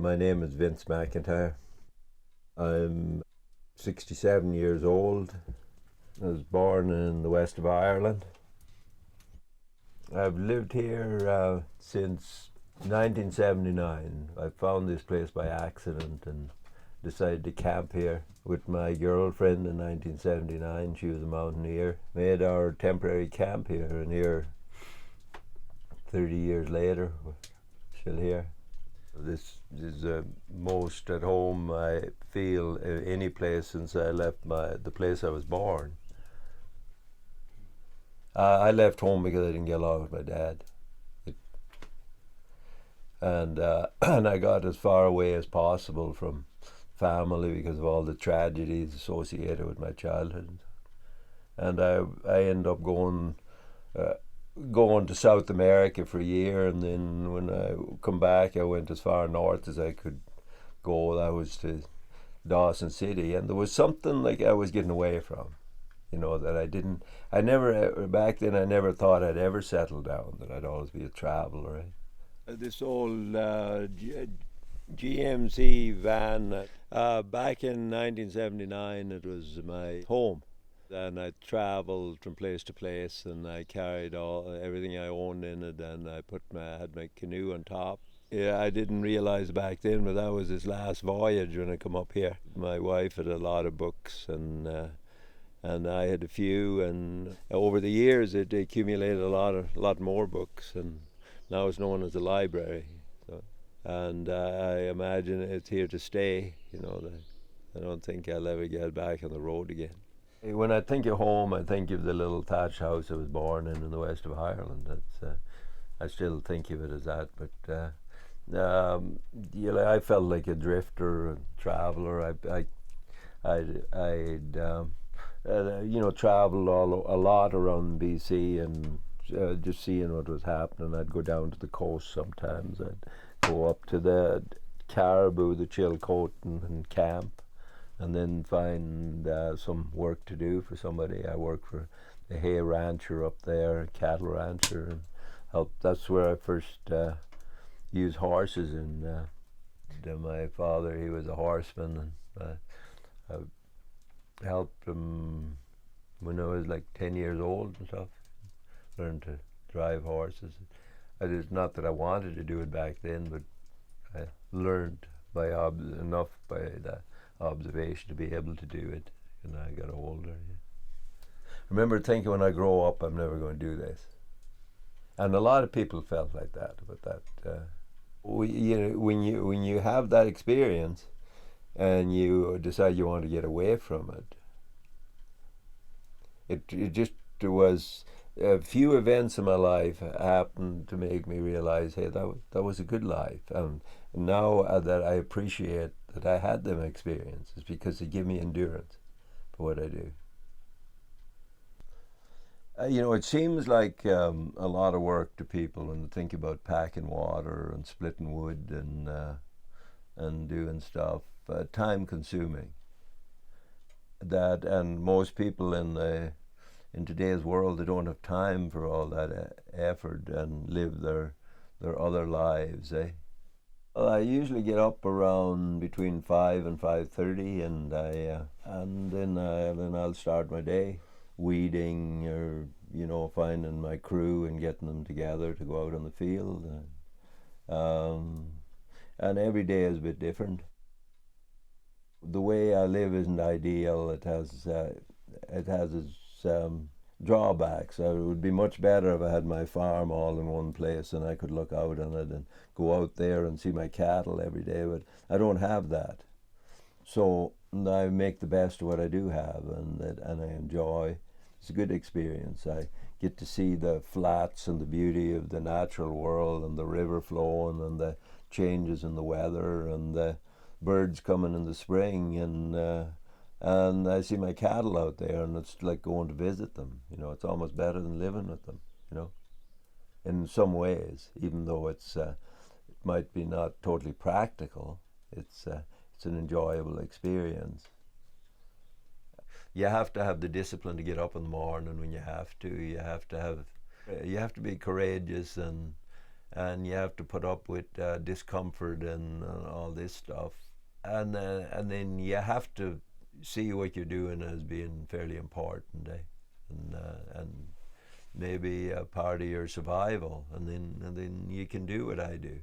My name is Vince McIntyre. I'm 67 years old. I was born in the west of Ireland. I've lived here since 1979. I found this place by accident and decided to camp here with my girlfriend in 1979. She was a mountaineer. Made our temporary camp here, and here 30 years later, we're still here. This is the most at home I feel any place since I left the place I was born. I left home because I didn't get along with my dad, and and I got as far away as possible from family because of all the tragedies associated with my childhood, and I ended up going to South America for a year, and then when I come back, I went as far north as I could go. That was to Dawson City, and there was something like I was getting away from, that back then I never thought I'd ever settle down, that I'd always be a traveler. This old GMC van, back in 1979, it was my home. And I travelled from place to place, and I carried everything I owned in it, and I had my canoe on top. Yeah, I didn't realise back then, but that was his last voyage when I come up here. My wife had a lot of books, and I had a few, and over the years it accumulated a lot more books, and now it's known as a library. So, and I imagine it's here to stay. I don't think I'll ever get back on the road again. When I think of home, I think of the little thatched house I was born in the west of Ireland. I still think of it as that. But I felt like a drifter, a traveler. I'd traveled a lot around BC, and just seeing what was happening. I'd go down to the coast sometimes. I'd go up to the Caribou, the Chilcote, and camp, and then find some work to do for somebody. I worked for a hay rancher up there, a cattle rancher, and that's where I first used horses. And my father, he was a horseman, and I helped him when I was like 10 years old and stuff. Learned to drive horses. Not that I wanted to do it back then, but I learned enough by that observation to be able to do it when I got older. Yeah. I remember thinking, when I grow up, I'm never going to do this, and a lot of people felt like that. But that when you have that experience and you decide you want to get away from it, there was a few events in my life happened to make me realize, hey, that was a good life, and now that I appreciate that I had them experiences, because they give me endurance for what I do. It seems like a lot of work to people when they think about packing water and splitting wood and doing stuff, time consuming. And most people in today's world, they don't have time for all that effort and live their other lives. Well, I usually get up around between 5 and 5:30, and then I'll start my day weeding, or finding my crew and getting them together to go out on the field. And every day is a bit different. The way I live isn't ideal. It has its drawbacks. It would be much better if I had my farm all in one place and I could look out on it and go out there and see my cattle every day, but I don't have that. So I make the best of what I do have, and I enjoy. It's a good experience. I get to see the flats and the beauty of the natural world, and the river flowing, and the changes in the weather, and the birds coming in the spring, and I see my cattle out there, and it's like going to visit them. It's almost better than living with them, in some ways, even though it might be not totally practical. It's an enjoyable experience. You have to have the discipline to get up in the morning when you have to. You have to be courageous, and and you have to put up with discomfort and all this stuff, and then you have to see what you're doing as being fairly important, and maybe a part of your survival, and then you can do what I do.